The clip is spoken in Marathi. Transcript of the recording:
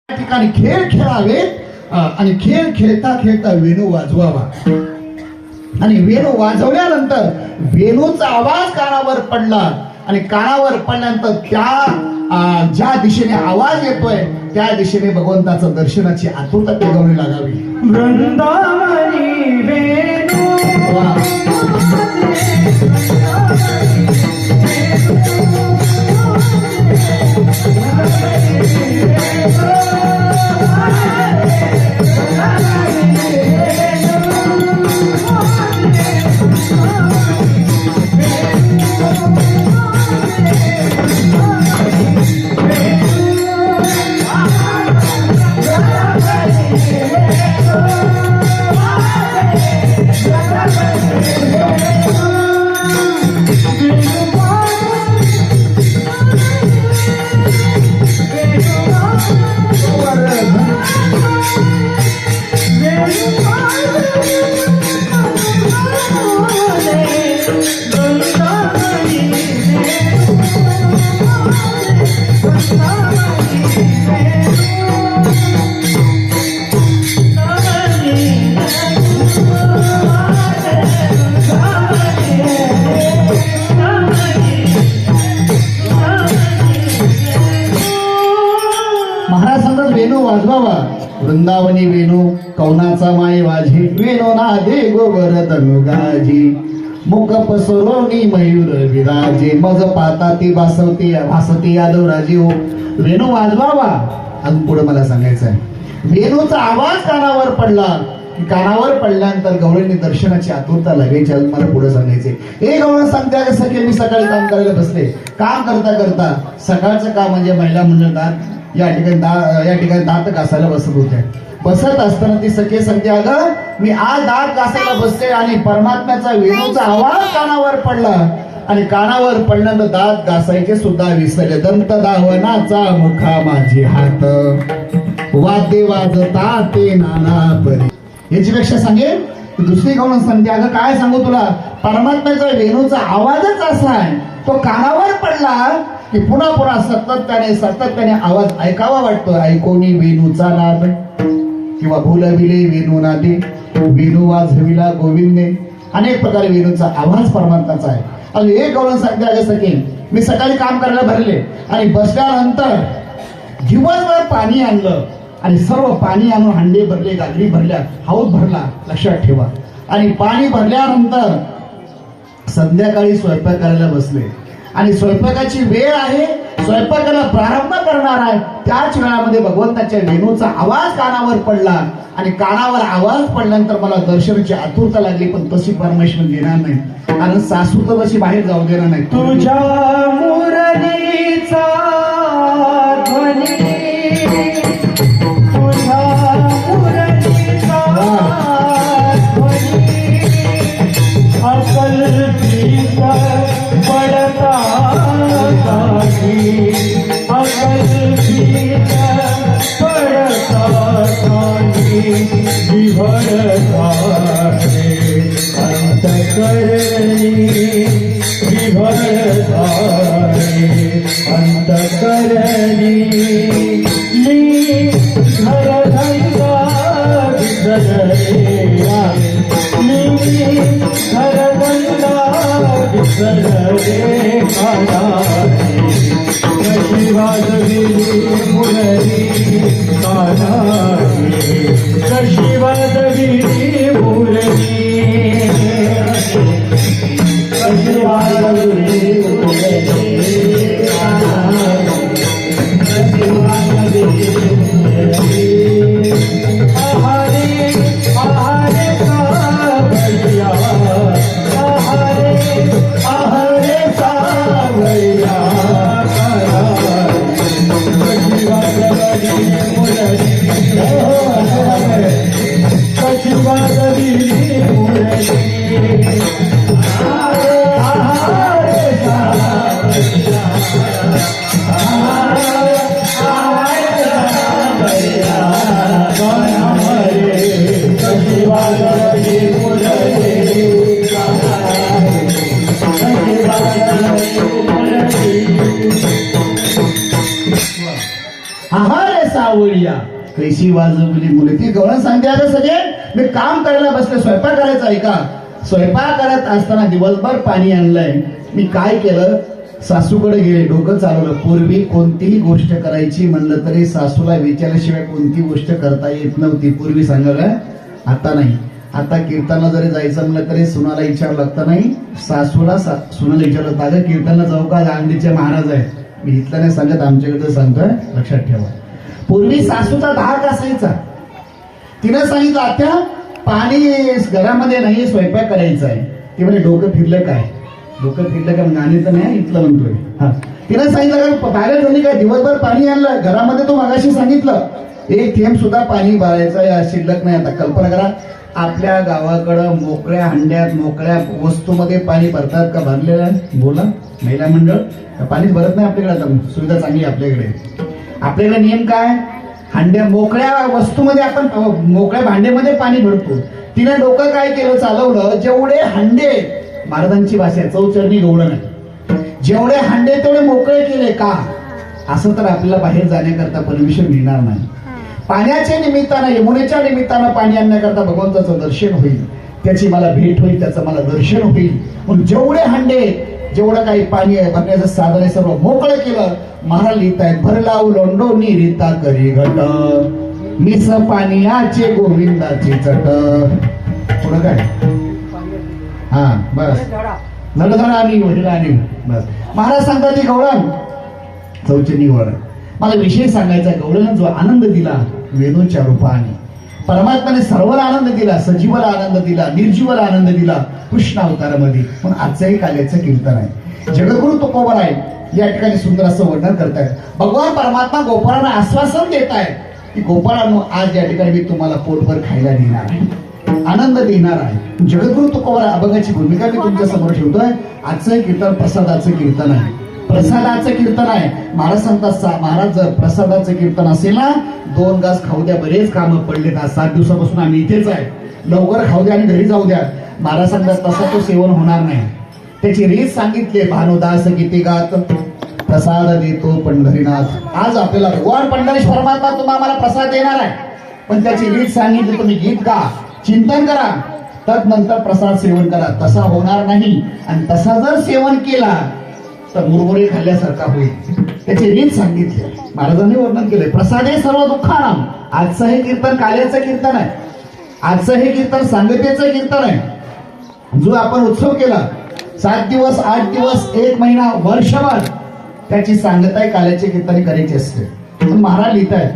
ठिकाणी खेळ खेळावे आणि खेळ खेळता खेळता वेणू वाजवावा आणि वेणू वाजवल्यानंतर वेणूचा आवाज कानावर पडला आणि कानावर पडल्यानंतर त्या ज्या दिशेने आवाज येतोय त्या दिशेने भगवंताचं दर्शनाची आतुरता पेगवणी लागावी. वृंदावनी वेणू वेणू वाजवावा. वृंदावनी वेणू कौनाचा माय वाजे वेणू नादे गोवर्धन गाजी मुख पसरोनी मयूर विराजे मज पाता ती भासवती भासती यादव राजे हो. वेणू वाजवावा. आणि पुढे मला सांगायचं आहे वेणूचा आवाज कानावर पडला. कानावर पडल्यानंतर गवळीने दर्शनाची आतुरता लागेल. मला पुढे सांगायचे हे गवळ सांगते कसं की मी सकाळी काम करायला बसले. काम करता करता सकाळचं काम म्हणजे महिला मंडळात या ठिकाणी दात घासायला बसत होत्या. बसत असताना ती सखे सांगते अगं मी आज दात घासायला बसते आणि परमात्म्याचा वेणूचा आवाज कानावर पडला आणि कानावर पडल्यानंतर दात घासायचे सुद्धा विसरले. दंत दावनाचा मुखा माझे हात वाद्य वाजता ते नाना परी. याच्यापेक्षा सांगेल दुसरी गवळण सांगते अगं काय सांगू तुला परमात्म्याचा वेणूचा आवाजच असा आहे तो कानावर पडला की पुन्हा पुन्हा सातत्याने आवाज ऐकावा वाटतो. ऐकोनी वेणूचा नाद किंवा भुलविले वेणू नादे वेणू वाजविला गोविंदने. अनेक प्रकारे वेणूचा आवाज परमात्म्याचा आहे. आणि एक गवळण सांगते अगं सखे मी सकाळी काम करायला भरले आणि बसल्यानंतर दिवसभर पाणी आणलं आणि सर्व पाणी आणून हांडे भरले गागरी भरल्या हौद भरला. लक्षात ठेवा. आणि पाणी भरल्यानंतर संध्याकाळी स्वयंपाक करायला बसले आणि स्वयंपाकाची वेळ आहे स्वयंपाकाला प्रारंभ करणार आहे त्याच वेळामध्ये भगवंताच्या वेणूचा आवाज कानावर पडला आणि कानावर आवाज पडल्यानंतर मला दर्शनाची आतुरता लागली. पण तशी परमेश्वर देणार नाही कारण सासू तर तशी बाहेर जाऊ देणार नाही. तुझ्या मुरलीचा ध्वनी तुझ्या मुरलीचा ध्वनी अकल्पित पडता काही अकल्पित पडता काही विभरता रे अंतकरणी विभरता रे अंतकरणी मी घरधंदा विसरलेला मी घरधंदा विसरले कानाची कशी वाजविली मुरली कानाची कशी वाजविली मुरली कशी वाजविली मुरली कानाची कशी वाजविली मुरली. आहारे आहारे सावैया आहारे आहारे सावैया कशी वाजविली मुरली कशी वाजविली मुरली. आहारे सावैया कशी वाजविली मुरली आहारे सावळी वाजविया. कैसी वाजवली मुले. ती गवळण सांगते अगं सगळे मी काम करायला बसले, स्वयंपाक करायचा आहे का. स्वयंपाक करत असताना दिवसभर पाणी आणलंय, मी काय केलं, सासूकडे गेले, डोकं चालवलं. पूर्वी कोणतीही गोष्ट करायची म्हणलं तरी सासूला विचारल्याशिवाय कोणती गोष्ट करता येत नव्हती. पूर्वी सांगायला, आता नाही. आता कीर्तनाला जरी जायचं म्हणलं तरी सुनाला विचारावं लागतं नाही, सासूला सुनाला विचारलं होतं, अगं कीर्तनाला जाऊ का, अंगडीचे महाराज आहे. मी इथलं नाही सांगत, आमच्याकडे सांगतोय, लक्षात ठेवा. पूर्वी सासूचा धाक असायचा. तिनं सांगितलं आत्या पाणी घरामध्ये नाही, स्वयंपाक करायचा आहे. ती म्हणजे डोकं फिरलं काय, डोकं फिरलं का गाणी तर नाही, इथलं म्हणतोय. हा, तिनं सांगितलं का बाहेर झाली काय, दिवसभर पाणी आणलं घरामध्ये, तो मगाशी सांगितलं एक थेंब सुद्धा पाणी भरायचं या शिल्लक नाही. आता कल्पना करा, आपल्या गावाकडं मोकळ्या हंड्यात मोकळ्या वस्तूमध्ये पाणी भरतात का, भरलेलं बोला महिला मंडळ पाणीच भरत नाही आपल्याकडे. आता सुविधा चांगली आहे आपल्याकडे नियम काय, हंड्या मोकळ्या वस्तूमध्ये आपण मोकळ्या भांड्यामध्ये पाणी भरतो. तिने डोकं काय केलं, चालवलं, जेवढे हंडे, महाराजांची भाषा चौचरणी गवळण आहे, जेवढे हंडे तेवढे मोकळे केले का. असं तर आपल्याला बाहेर जाण्याकरता परमिशन मिळणार नाही. पाण्याच्या निमित्तानं, यमुनेच्या निमित्तानं पाणी आणण्याकरता भगवंताचं दर्शन होईल, त्याची मला भेट होईल, त्याचं मला दर्शन होईल. म्हणून जेवढे हंडे, जेवढं काही पाणी आहे भरण्याचं साधन आहे सर्व मोकळं केलं. महाराज लिहितायत, भरलाव लोंडोनी रीता करी घट, मिस पाण्याचे गोविंदाची चट. पुढं काय, हा बस नडधड आणि वहिला आणि बस. महाराज सांगतात ती गवळण चौचनी गवळण. मला विषय सांगायचा, गवळण जो आनंद दिला वेणूच्या रूपाने, परमात्माने सर्वाला आनंद दिला, सजीवाला आनंद दिला, निर्जीवाला आनंद दिला कृष्ण अवतारामध्ये. म्हणून आजच्याही काल्याचं कीर्तन आहे. जगद्गुरु तुकोबर आहे, या ठिकाणी सुंदर असं वर्णन करतायत. भगवान परमात्मा गोपाळांना आश्वासन देत आहे की गोपाळांनो, आज या ठिकाणी मी तुम्हाला पोटभर खायला देणार आहे, आनंद देणार आहे. जगद्गुरु तुकोबर अभंगाची भूमिका मी तुमच्या समोर ठेवतोय. आजचं कीर्तन प्रसादाचं कीर्तन आहे, प्रसादाचं कीर्तन आहे. महाराज सांगतात, महाराज जर प्रसादाचं कीर्तन असेल ना, 2 घास खाऊ द्या, बरेच कामं पडलेत, आज 7 दिवसापासून आम्ही इथेच आहे, लवकर खाऊ द्या आणि घरी जाऊ द्या. महाराज सांगतात तसा तो सेवन होणार नाही. त्याची रीत सांगितली, भानुदास किती गात प्रसाद देतो पंढरीनाथ. आज आपल्याला भगवान पंढरीश परमात्मा तुम्हाला प्रसाद देणार आहे, पण त्याची रीत सांगितली, तुम्ही गीत गा, चिंतन करा, तदनंतर प्रसाद सेवन करा. तसा होणार नाही, आणि तसा जर सेवन केला तर मुरमुरे खाल्ल्यासारखा होईल. त्याची रीत सांगितली, महाराजांनी वर्णन केलंय. प्रसाद हे सर्व दुःखानाम. आजचं हे कीर्तन काल्याचं कीर्तन आहे, आजचं हे कीर्तन सांगतेचं कीर्तन आहे. जो आपण उत्सव केला 7 दिवस 8 दिवस 1 महिना वर्षभर, त्याची सांगता काल्याची कीर्तन करायची असते. महाराज लिहितायत,